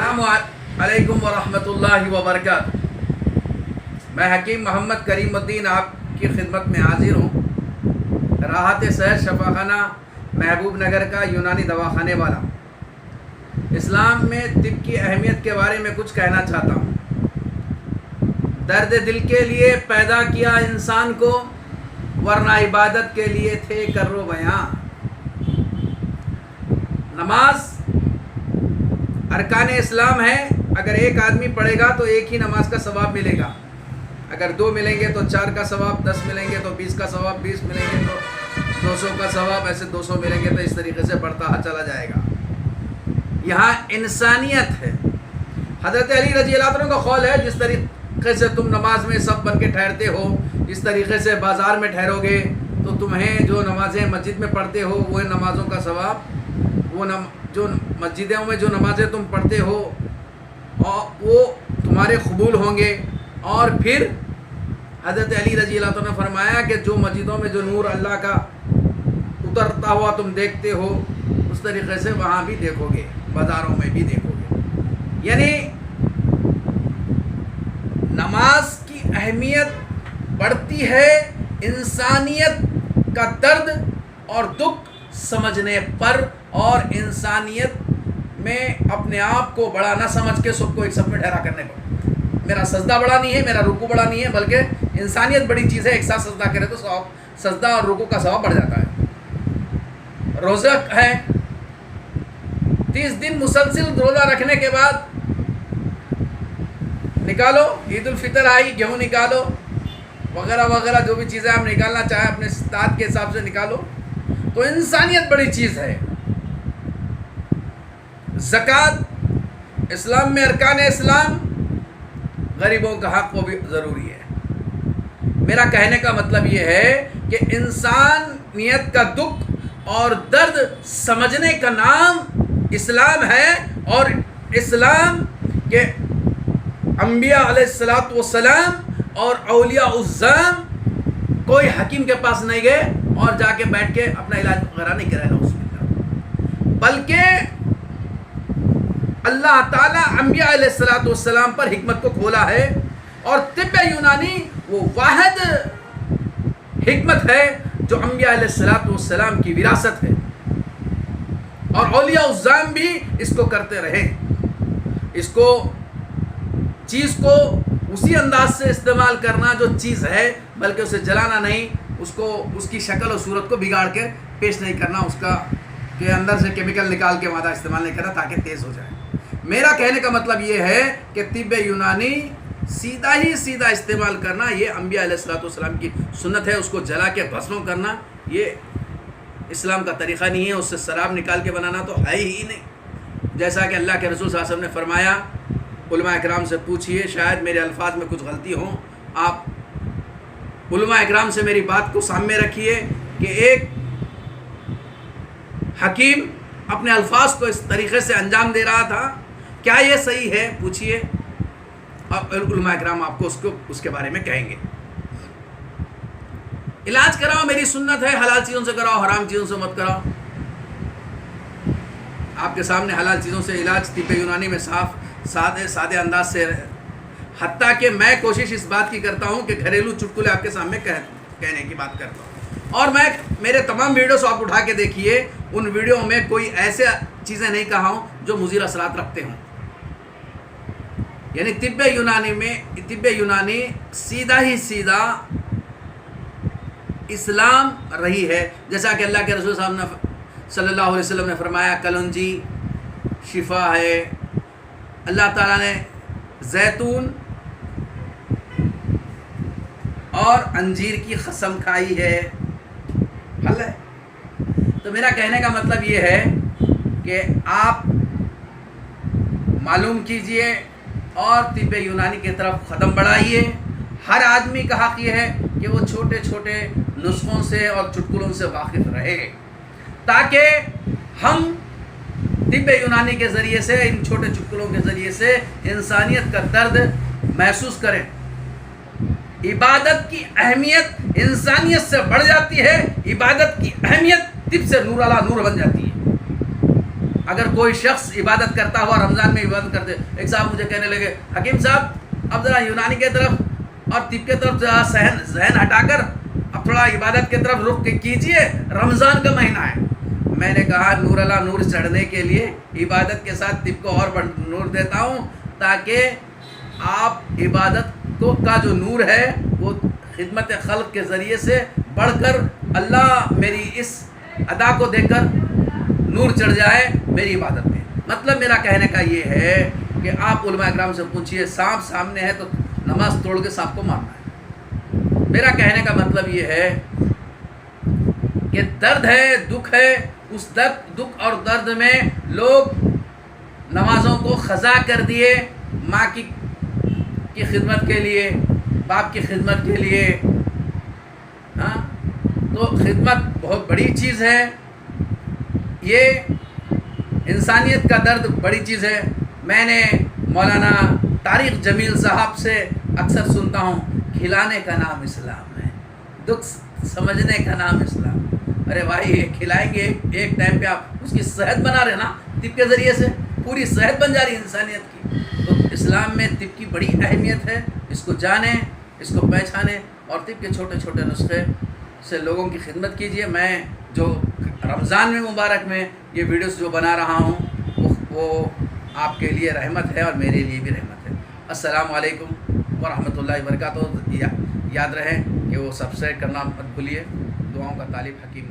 السلام علیکم ورحمۃ اللہ وبرکاتہ۔ میں حکیم محمد کریم الدین آپ کی خدمت میں حاضر ہوں، راحت صحت شفاخانہ محبوب نگر کا یونانی دواخانے والا۔ اسلام میں طب کی اہمیت کے بارے میں کچھ کہنا چاہتا ہوں۔ درد دل کے لیے پیدا کیا انسان کو، ورنہ عبادت کے لیے تھے کرو بیاں۔ نماز ارکان اسلام ہے، اگر ایک آدمی پڑھے گا تو ایک ہی نماز کا ثواب ملے گا، اگر 2 ملیں گے تو 4 کا ثواب، 10 ملیں گے تو 20 کا ثواب، 20 ملیں گے تو 200 کا ثواب، ایسے 200 ملیں گے تو اس طریقے سے بڑھتا چلا جائے گا۔ یہاں انسانیت ہے۔ حضرت علی رضی اللہ عنہ کا قول ہے، جس طریقے سے تم نماز میں سب بن کے ٹھہرتے ہو، اس طریقے سے بازار میں ٹھہرو گے تو تمہیں جو نمازیں مسجد میں پڑھتے ہو وہ نمازوں کا ثواب، جو مسجدوں میں جو نمازیں تم پڑھتے ہو وہ تمہارے قبول ہوں گے۔ اور پھر حضرت علی رضی اللہ عنہ نے فرمایا کہ جو مسجدوں میں جو نور اللہ کا اترتا ہوا تم دیکھتے ہو، اس طریقے سے وہاں بھی دیکھو گے، بازاروں میں بھی دیکھو گے۔ یعنی نماز کی اہمیت بڑھتی ہے انسانیت کا درد اور دکھ سمجھنے پر، اور انسانیت میں اپنے آپ کو بڑا نہ سمجھ کے سب کو ایک سب میں ٹھہرا کرنے پر۔ میرا سجدہ بڑا نہیں ہے، میرا رکوع بڑا نہیں ہے، بلکہ انسانیت بڑی چیز ہے۔ ایک ساتھ سجدہ کرے تو سجدہ اور رکوع کا ثواب بڑھ جاتا ہے۔ روزہ ہے، 30 دن مسلسل روزہ رکھنے کے بعد نکالو، عید الفطر آئی، گیہوں نکالو وغیرہ وغیرہ، جو بھی چیزیں آپ نکالنا چاہیں اپنے استطاعت کے حساب سے نکالو، تو انسانیت بڑی چیز ہے۔ زکوٰۃ اسلام میں ارکان اسلام، غریبوں کا حق وہ بھی ضروری ہے۔ میرا کہنے کا مطلب یہ ہے کہ انسانیت کا دکھ اور درد سمجھنے کا نام اسلام ہے، اور اسلام کے انبیاء علیہ الصلوۃ والسلام اور اولیاء الزام کوئی حکیم کے پاس نہیں گئے اور جا کے بیٹھ کے اپنا علاج وغیرہ نہیں کرایا، بلکہ اللہ تعالیٰ انبیاء علیہ الصلوۃ والسلام پر حکمت کو کھولا ہے، اور طب یونانی وہ واحد حکمت ہے جو انبیاء علیہ الصلوۃ والسلام کی وراثت ہے، اور اولیاء الزام بھی اس کو کرتے رہے۔ اس کو چیز کو اسی انداز سے استعمال کرنا جو چیز ہے، بلکہ اسے جلانا نہیں، اس کی شکل و صورت کو بگاڑ کے پیش نہیں کرنا، اس کا کے اندر سے کیمیکل نکال کے مادہ استعمال نہیں کرنا تاکہ تیز ہو جائے۔ میرا کہنے کا مطلب یہ ہے کہ طب یونانی سیدھا ہی سیدھا استعمال کرنا یہ انبیاء علیہ الصلوۃ والسلام کی سنت ہے۔ اس کو جلا کے بھسم کرنا یہ اسلام کا طریقہ نہیں ہے، اس سے شراب نکال کے بنانا تو ہے ہی نہیں۔ جیسا کہ اللہ کے رسول صلی اللہ علیہ وسلم نے فرمایا، علماء اکرام سے پوچھئے، شاید میرے الفاظ میں کچھ غلطی ہوں، آپ علماء اکرام سے میری بات کو سامنے رکھیے کہ ایک حکیم اپنے الفاظ کو اس طریقے سے انجام دے رہا تھا، کیا یہ صحیح ہے؟ پوچھئے، اب علماء اکرام آپ کو اس کے بارے میں کہیں گے۔ علاج کراؤ میری سنت ہے، حلال چیزوں سے کراؤ، حرام چیزوں سے مت کراؤ۔ آپ کے سامنے حلال چیزوں سے علاج طب یونانی میں صاف سادے انداز سے، حتیٰ کہ میں کوشش اس بات کی کرتا ہوں کہ گھریلو چٹکلے آپ کے سامنے کہنے کی بات کرتا ہوں، اور میں میرے تمام ویڈیوز آپ اٹھا کے دیکھیے، ان ویڈیو میں کوئی ایسے چیزیں نہیں کہا ہوں جو مضر اثرات رکھتے ہوں۔ یعنی طب یونانی سیدھا ہی سیدھا اسلام رہی ہے، جیسا کہ اللہ کے رسول صاحب نے صلی اللہ علیہ وسلم نے فرمایا، کلونجی شفا ہے، اللہ تعالیٰ نے زیتون اور انجیر کی قسم کھائی ہے، حل ہے۔ تو میرا کہنے کا مطلب یہ ہے کہ آپ معلوم کیجئے اور طب یونانی کی طرف قدم بڑھائیے۔ ہر آدمی کا حق یہ ہے کہ وہ چھوٹے چھوٹے نسخوں سے اور چٹکلوں سے واقف رہے، تاکہ ہم طب یونانی کے ذریعے سے، ان چھوٹے چٹکلوں کے ذریعے سے انسانیت کا درد محسوس کریں۔ عبادت کی اہمیت انسانیت سے بڑھ جاتی ہے، عبادت کی اہمیت طب سے نور علی نور بن جاتی ہے۔ اگر کوئی شخص عبادت کرتا ہوا رمضان میں عبادت کرتے، ایک صاحب مجھے کہنے لگے حکیم صاحب اب ذرا یونانی کے طرف اور طب کے طرف ذہن ہٹا کر اب تھوڑا عبادت کی طرف رخ کیجئے، رمضان کا مہینہ ہے۔ میں نے کہا نور اللہ نور چڑھنے کے لیے عبادت کے ساتھ طب کو اور نور دیتا ہوں، تاکہ آپ عبادت کو کا جو نور ہے وہ خدمت خلق کے ذریعے سے بڑھ کر اللہ میری اس ادا کو دیکھ کر نور چڑھ جائے میری عبادت میں۔ مطلب میرا کہنے کا یہ ہے کہ آپ علماء اکرام سے پوچھئے سانپ سامنے ہے تو نماز توڑ کے سانپ کو مارنا ہے۔ میرا کہنے کا مطلب یہ ہے کہ درد ہے، دکھ ہے، اس دکھ اور درد میں لوگ نمازوں کو قضا کر دیے، ماں کی خدمت کے لیے، باپ کی خدمت کے لیے۔ ہاں تو خدمت بہت بڑی چیز ہے، یہ انسانیت کا درد بڑی چیز ہے۔ میں نے مولانا طارق جمیل صاحب سے اکثر سنتا ہوں کھلانے کا نام اسلام ہے، دکھ سمجھنے کا نام اسلام۔ ارے بھائی کھلائیں گے ایک ٹائم پہ آپ اس کی صحت بنا رہے نا، طب کے ذریعے سے پوری صحت بن جا رہی ہے انسانیت کی۔ تو اسلام میں طب کی بڑی اہمیت ہے، اس کو جانیں، اس کو پہچانیں اور طب کے چھوٹے چھوٹے نسخے سے لوگوں کی خدمت کیجیے۔ میں جو رمضان میں مبارک میں یہ ویڈیوز جو بنا رہا ہوں وہ آپ کے لیے رحمت ہے اور میرے لیے بھی رحمت ہے۔ السلام علیکم ورحمۃ اللہ وبرکاتہ۔ یاد رہے کہ وہ سبسکرائب کرنا مت بھولیے۔ دعاؤں کا طالب حکیم